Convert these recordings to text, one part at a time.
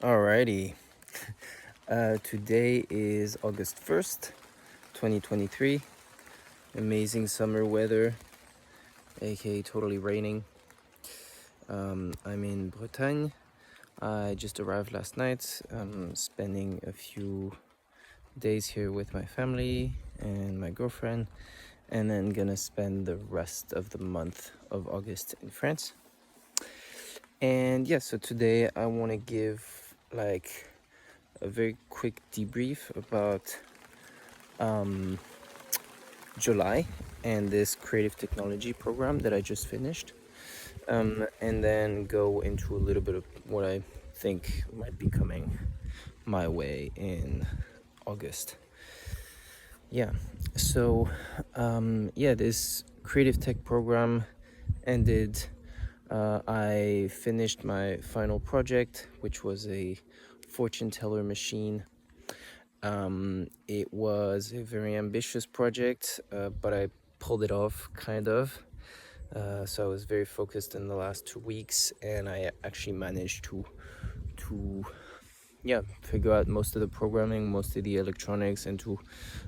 Alrighty. Today is August 1st, 2023. Amazing summer weather, aka totally raining. I'm in Bretagne. I just arrived last night. I'm spending a few days here with my family and my girlfriend, and then gonna spend the rest of the month of August in France. And yeah, so today I want to give like a very quick debrief about July and this creative technology program that I just finished, and then go into a little bit of what I think might be coming my way in August. Yeah, so this creative tech program ended. I finished my final project, which was a fortune teller machine. It was a very ambitious project, but I pulled it off kind of. So I was very focused in the last 2 weeks, and I actually managed to figure out most of the programming, most of the electronics, and to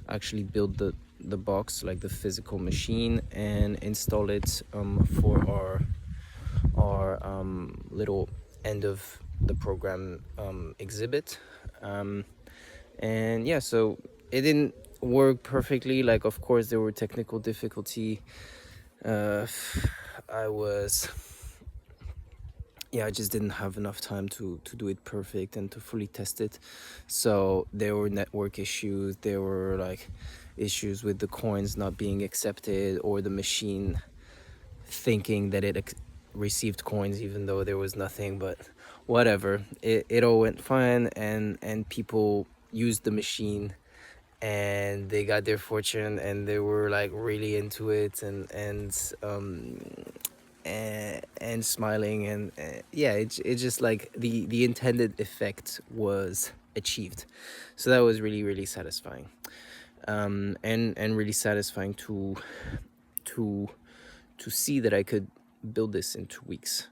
actually build the box, like the physical machine, and install it for our little end of the program exhibit. And yeah, so it didn't work perfectly. Like, of course, there were technical difficulty. uh I was I just didn't have enough time to do it perfect and to fully test it. So there were network issues, there were like issues with the coins not being accepted, or the machine thinking that it received coins even though there was nothing. But whatever, it all went fine, and people used the machine and they got their fortune, and they were like really into it, and smiling, and it just like the intended effect was achieved. So that was really, really satisfying, and really satisfying to to see that I could build this in 2 weeks,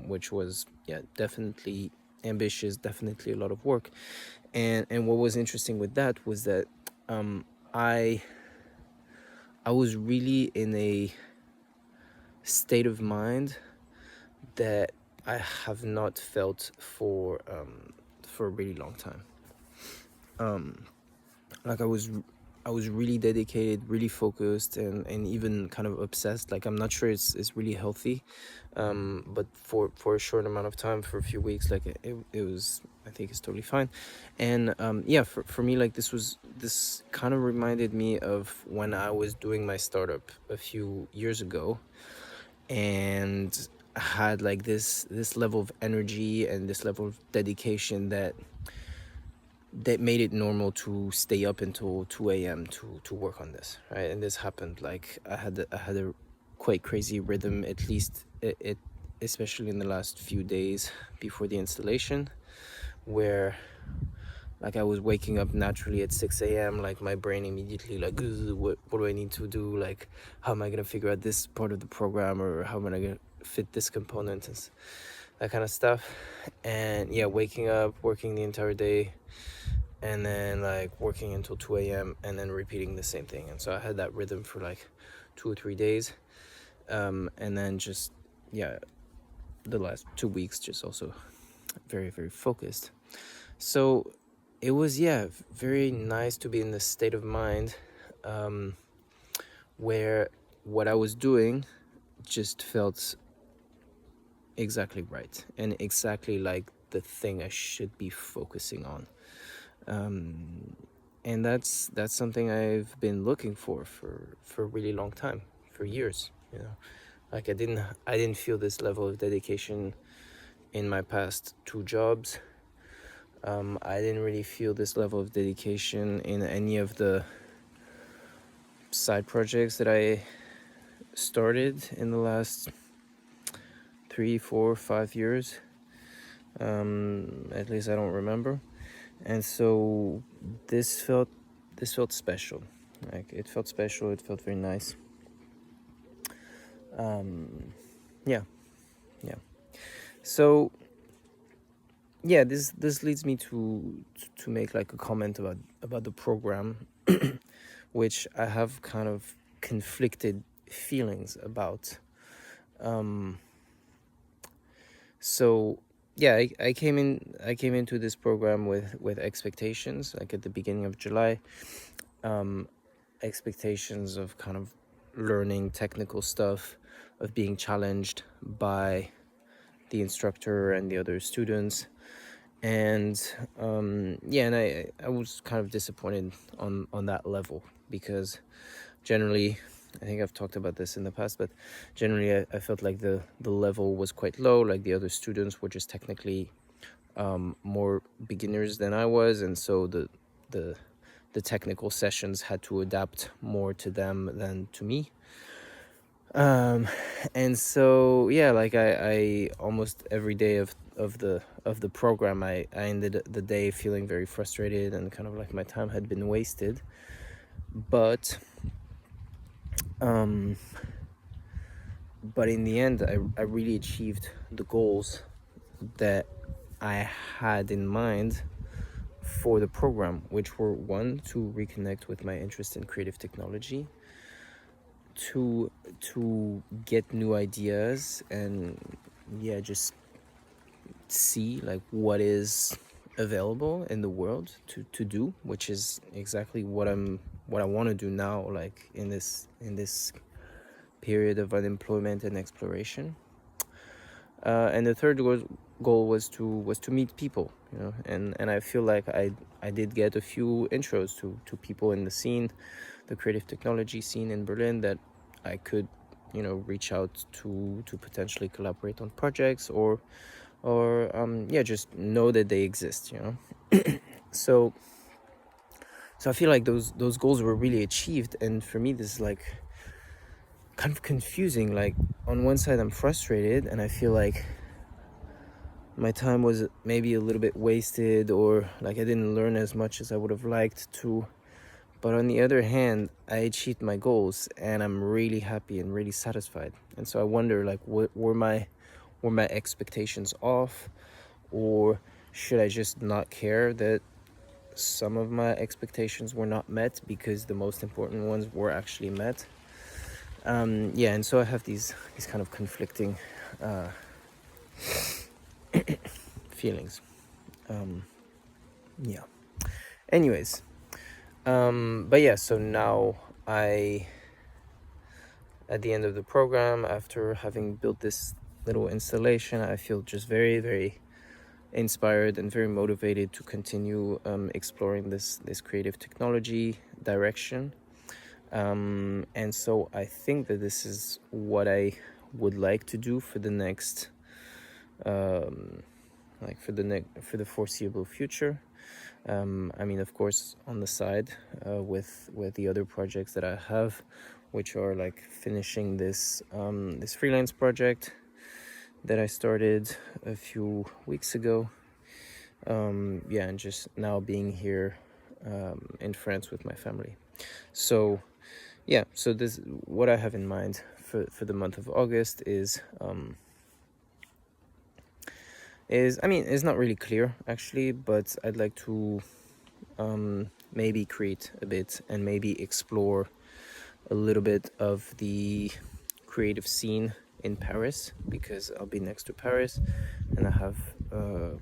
which was definitely ambitious, definitely a lot of work. And what was interesting with that was that um, I I was really in a state of mind that I have not felt for a really long time. Like I was really dedicated, really focused, and even kind of obsessed. Like, I'm not sure it's really healthy, but for a short amount of time, for a few weeks, like it was, I think it's totally fine. And for me, like, this kind of reminded me of when I was doing my startup a few years ago, and had like this level of energy and this level of dedication that made it normal to stay up until 2 a.m. to work on this, right? And this happened, like, I had a quite crazy rhythm, at least it especially in the last few days before the installation, where like I was waking up naturally at 6 a.m. Like, my brain immediately like, what do I need to do? Like, how am I gonna figure out this part of the program, or how am I gonna fit this component, and that kind of stuff. And yeah, waking up, working the entire day, and then like working until 2 a.m. and then repeating the same thing. And so I had that rhythm for like 2 or 3 days. And then just, yeah, the last 2 weeks just also very, very focused. So it was, very nice to be in this state of mind, where what I was doing just felt exactly right and exactly like the thing I should be focusing on. And that's something I've been looking for a really long time, for years. Like, I didn't feel this level of dedication in my past 2 jobs. I didn't really feel this level of dedication in any of the side projects that I started in the last 3, 4, 5 years. At least I don't remember. And so this felt special. Like, it felt special, it felt very nice. um yeah yeah so yeah, this leads me to make like a comment about the program, which I have kind of conflicted feelings about. Um, so yeah, I came into this program with expectations, like at the beginning of July, um, expectations of kind of learning technical stuff, of being challenged by the instructor and the other students. And yeah, and I was kind of disappointed on that level, because generally, I think I've talked about this in the past, but generally I felt like the level was quite low. Like the other students were just technically more beginners than I was, and so the the technical sessions had to adapt more to them than to me. um and so yeah, like I almost every day of the program, I ended the day feeling very frustrated and kind of like my time had been wasted. But um but in the end, I really achieved the goals that I had in mind for the program, which were: one, to reconnect with my interest in creative technology; two, to get new ideas and yeah, just see like what is available in the world to do, which is exactly what I want to do now, like in this period of unemployment and exploration. And the third goal was to meet people, you know, and I feel like I did get a few intros to people in the scene, the creative technology scene in Berlin, that I could, you know, reach out to potentially collaborate on projects, or yeah, just know that they exist, you know. So I feel like those goals were really achieved, and for me this is like kind of confusing. Like on one side I'm frustrated and I feel like my time was maybe a little bit wasted, or like I didn't learn as much as I would have liked to. But on the other hand, I achieved my goals and I'm really happy and really satisfied. And so I wonder, like, were my expectations off, or should I just not care that some of my expectations were not met because the most important ones were actually met? Yeah, and so I have these kind of conflicting uh, feelings. Yeah. Anyways, but yeah, so now I, at the end of the program, after having built this little installation, I feel just very, very inspired and very motivated to continue exploring this creative technology direction. And so I think that this is what I would like to do for the next, for the foreseeable future. I mean, of course, on the side, with the other projects that I have, which are like finishing this freelance project that I started a few weeks ago. Yeah, and just now being here in France with my family. So yeah, so this, what I have in mind for the month of August is, I mean, it's not really clear actually, but I'd like to maybe create a bit and maybe explore a little bit of the creative scene in Paris, because I'll be next to Paris and I have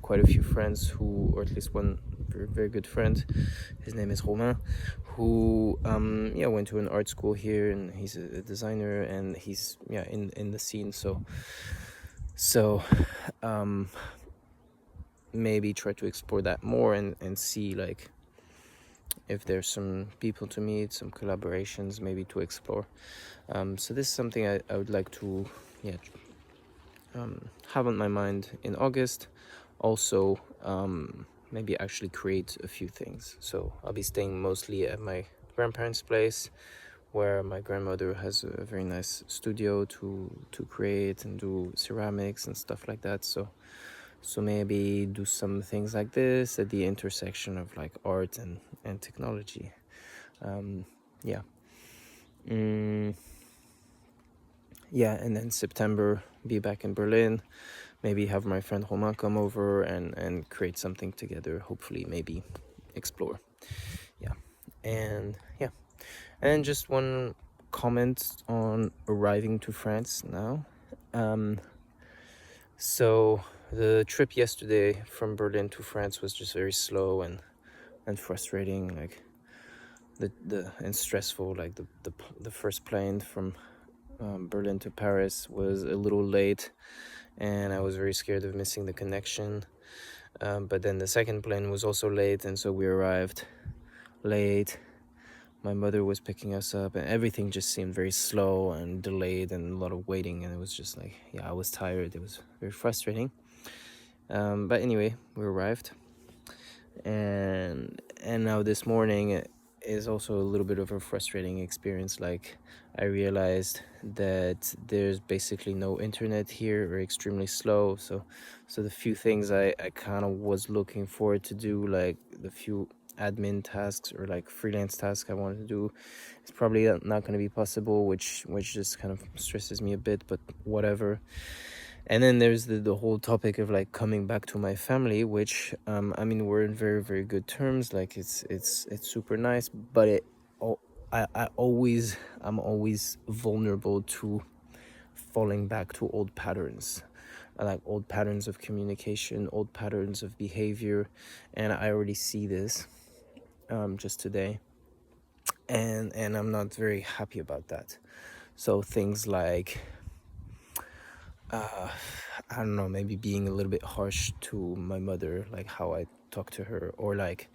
quite a few friends who, or at least one very, very good friend, his name is Romain, who yeah, went to an art school here, and he's a designer, and he's, yeah, in the scene. So maybe try to explore that more and see like if there's some people to meet, some collaborations maybe to explore. So this is something I would like to, yeah, have on my mind in August. Also, maybe actually create a few things. So I'll be staying mostly at my grandparents' place, where my grandmother has a very nice studio to create and do ceramics and stuff like that. So maybe do some things like this at the intersection of like art and technology. Yeah. Yeah, and then September, be back in Berlin maybe have my friend Romain come over and create something together, hopefully, maybe explore. Yeah. And yeah, and just one comment on arriving to France now. So the trip yesterday from Berlin to France was just very slow and frustrating, like the and stressful. Like the first plane from Berlin to Paris was a little late, and I was very scared of missing the connection. But then the second plane was also late, and so we arrived late. My mother was picking us up, and everything just seemed very slow and delayed, and a lot of waiting. And it was just like, yeah, I was tired. It was very frustrating. But anyway, we arrived, and now this morning is also a little bit of a frustrating experience. Like, I realized that there's basically no internet here, or extremely slow. So the few things I kind of was looking forward to do, like the few admin tasks or like freelance tasks I wanted to do, it's probably not going to be possible, which just kind of stresses me a bit, but whatever. And then there's the whole topic of like coming back to my family, which I mean, we're in very, very good terms. Like, it's super nice, but I'm always vulnerable to falling back to old patterns, like old patterns of communication, old patterns of behavior. And I already see this just today, and I'm not very happy about that. So things like I don't know, maybe being a little bit harsh to my mother, like how I talk to her, or like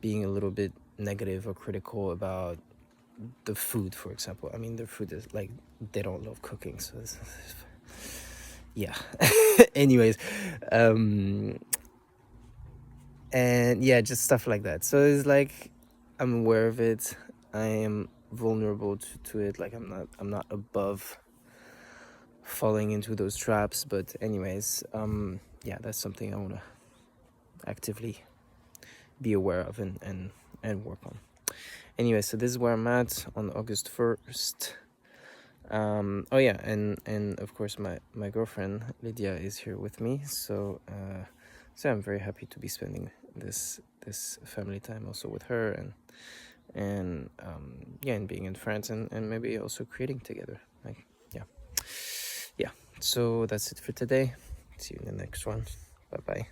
being a little bit negative or critical about the food, for example. I mean, their food is like, they don't love cooking, so yeah. Anyways, and yeah, just stuff like that. So it's like, I'm aware of it. I am vulnerable to it. Like, I'm not above falling into those traps. But anyways, yeah, that's something I want to actively be aware of and work on. Anyway, so this is where I'm at on August 1st. Oh yeah, and of course my girlfriend Lydia is here with me, so I'm very happy to be spending this family time also with her, and yeah, and being in France, and maybe also creating together. Like, yeah. So that's it for today. See you in the next one. Bye bye.